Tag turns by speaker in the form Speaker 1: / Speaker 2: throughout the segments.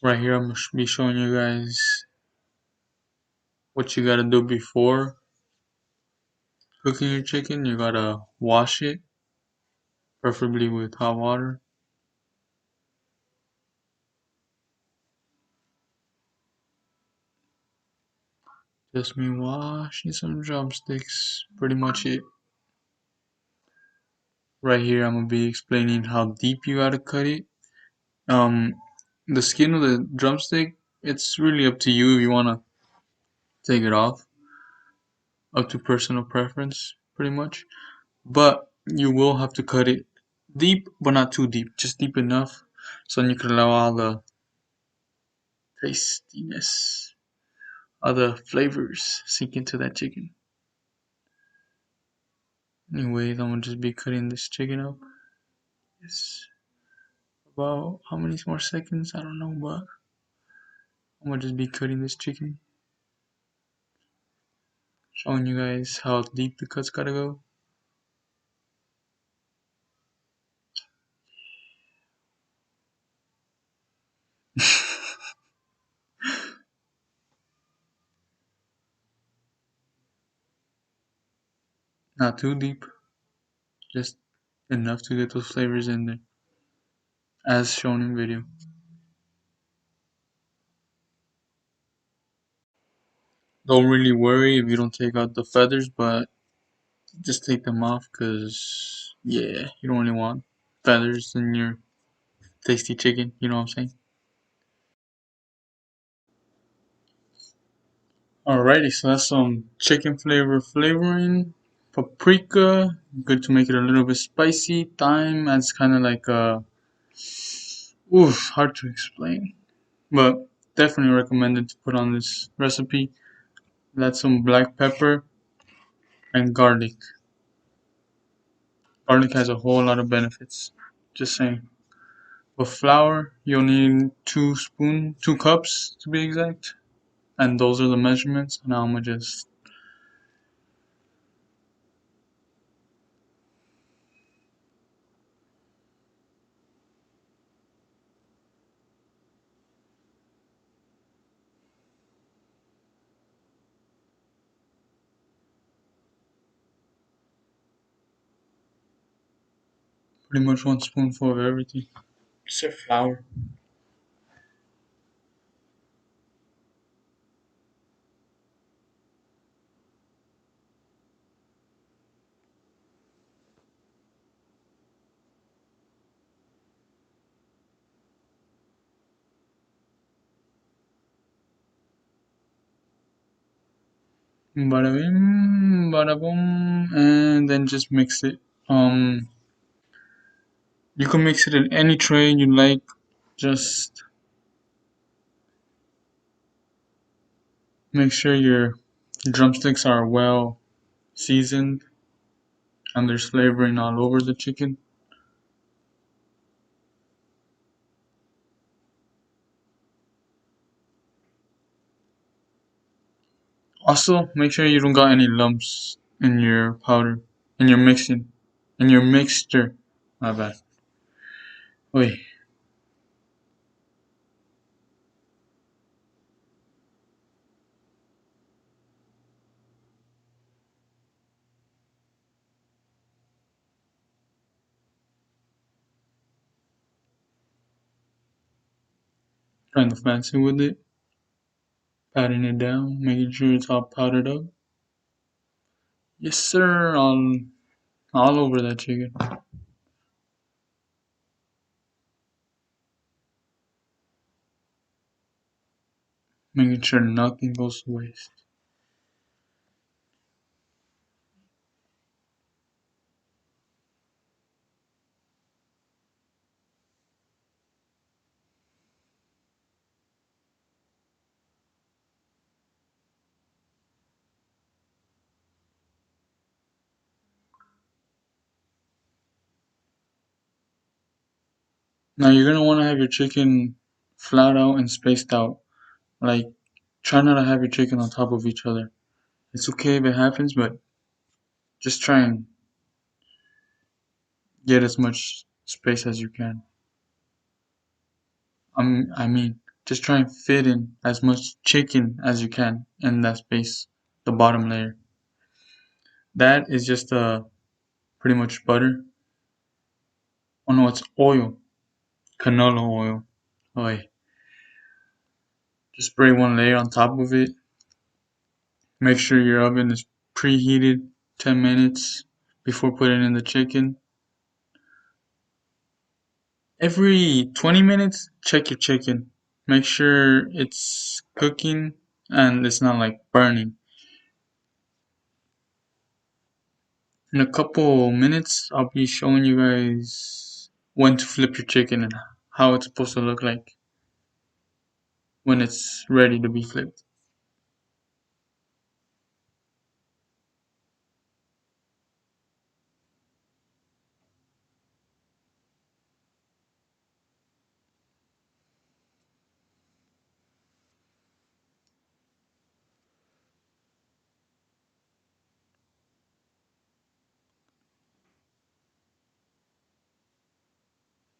Speaker 1: Right here, I'm gonna be showing you guys what you gotta do before cooking your chicken. You gotta wash it, preferably with hot water. Just me washing some drumsticks, pretty much it. Right here, I'm gonna be explaining how deep you gotta cut it. Um, the skin of the drumstick, it's really up to you if you wanna take it off, up to personal preference, pretty much. But you will have to cut it deep, but not too deep, just deep enough so you can allow all the tastiness, all the flavors sink into that chicken. Anyways, I'm gonna just be cutting this chicken up. It's about how many more seconds? I don't know, but I'm gonna just be cutting this chicken, showing you guys how deep the cuts gotta go. Not too deep, just enough to get those flavors in there, as shown in video. Don't really worry if you don't take out the feathers, but just take them off because, yeah, you don't really want feathers in your tasty chicken, you know what I'm saying? Alrighty, so that's some chicken flavoring. Paprika, good to make it a little bit spicy. Thyme adds kind of like hard to explain, but definitely recommended to put on this recipe. That's some black pepper and garlic. Garlic has a whole lot of benefits. Just saying. For flour, you'll need 2 cups to be exact, and those are the measurements. Now I'm gonna just pretty much 1 spoonful of everything except flour. Bada bim, bada boom, and then just mix it. You can mix it in any tray you like. Just make sure your drumsticks are well seasoned and there's flavoring all over the chicken. Also, make sure you don't got any lumps in your powder, in your mixing, in your mixture. My bad. Wait, kind of fancy with it. Patting it down, making sure it's all powdered up. Yes, sir. All over that chicken. Making sure nothing goes to waste. Now you're gonna want to have your chicken flat out and spaced out. Like, try not to have your chicken on top of each other. It's okay if it happens, but just try and get as much space as you can. I mean, just try and fit in as much chicken as you can in that space, the bottom layer. That is just pretty much butter. Oh no, it's oil, canola oil. Oh, wait. Just spray one layer on top of it. Make sure your oven is preheated 10 minutes before putting in the chicken. Every 20 minutes, check your chicken. Make sure it's cooking and it's not like burning. In a couple minutes, I'll be showing you guys when to flip your chicken and how it's supposed to look like when it's ready to be flipped.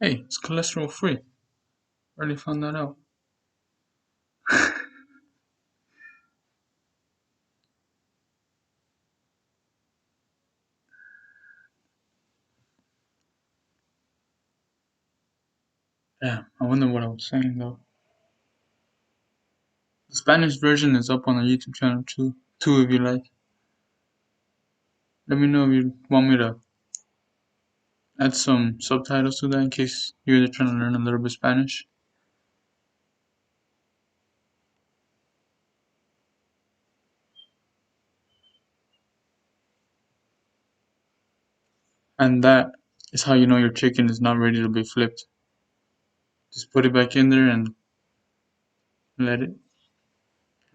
Speaker 1: Hey, it's cholesterol free. Already found that out. Damn, I wonder what I was saying though. The Spanish version is up on the YouTube channel too if you like. Let me know if you want me to add some subtitles to that in case you're trying to learn a little bit Spanish. And that is how you know your chicken is not ready to be flipped. Just put it back in there and let it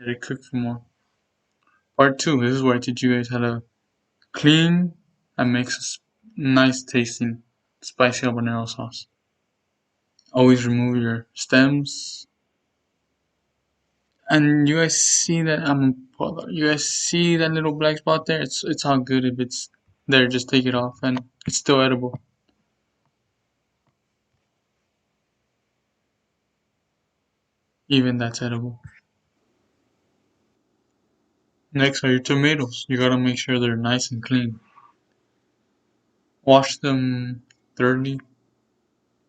Speaker 1: let it cook for more. Part two. This is where I teach you guys how to clean and make nice tasting spicy habanero sauce. Always remove your stems. And you guys see that you guys see that little black spot there? It's all good if it's there. Just take it off and it's still edible. Even that's edible. Next are your tomatoes. You gotta make sure they're nice and clean. Wash them thoroughly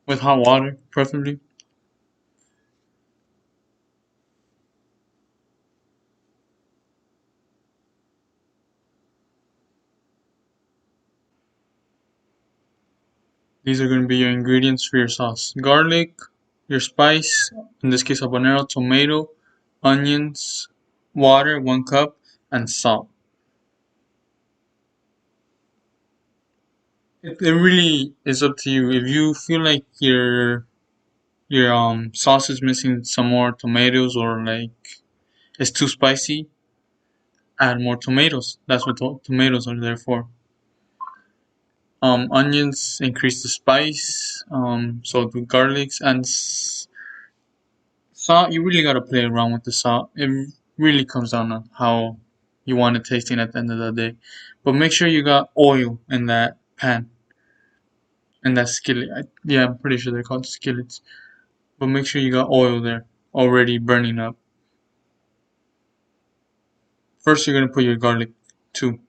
Speaker 1: with hot water, preferably. These are going to be your ingredients for your sauce: garlic, your spice, in this case habanero, tomato, onions, water, 1 cup, and salt. It really is up to you. If you feel like your sauce is missing some more tomatoes or like it's too spicy, add more tomatoes. That's what tomatoes are there for. Onions increase the spice. So do garlics and salt. You really gotta play around with the salt. It really comes down to how you want it tasting at the end of the day. But make sure you got oil in that pan, in that skillet. Yeah, I'm pretty sure they're called skillets. But make sure you got oil there already burning up. First, you're gonna put your garlic too.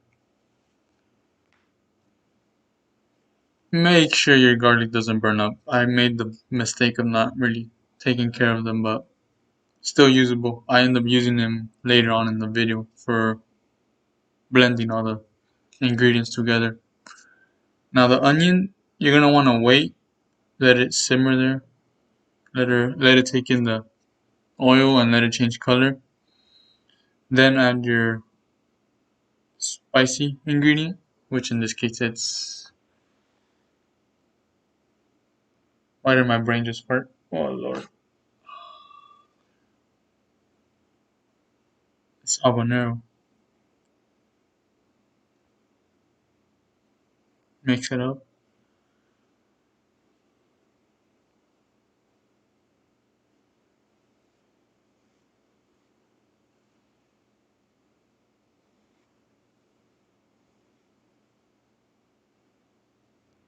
Speaker 1: Make sure your garlic doesn't burn up. I made the mistake of not really taking care of them, but still usable. I end up using them later on in the video for blending all the ingredients together. Now the onion, you're gonna want to wait, let it simmer there, let it take in the oil and let it change color. Then add your spicy ingredient, which in this case it's, why did my brain just fart? Oh lord, it's habanero. Mix it up.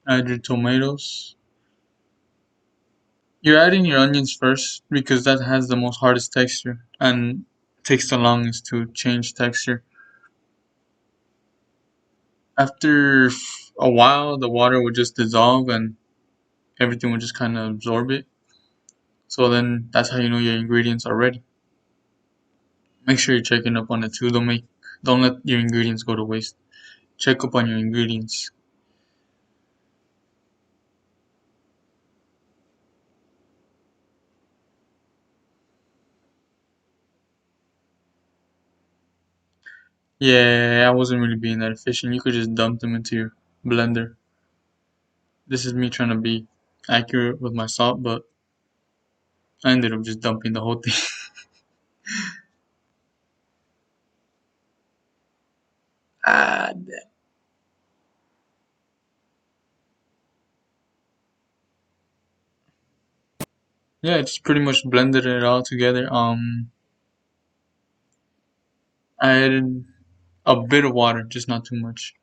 Speaker 1: Add your tomatoes. You're adding your onions first because that has the most hardest texture and takes the longest to change texture. After a while, the water will just dissolve and everything will just kind of absorb it. So then that's how you know your ingredients are ready. Make sure you're checking up on it too. Don't let your ingredients go to waste. Check up on your ingredients. Yeah, I wasn't really being that efficient. You could just dump them into your blender. This is me trying to be accurate with my salt, but I ended up just dumping the whole thing. Ah, yeah, it's pretty much blended it all together. I added a bit of water, just not too much.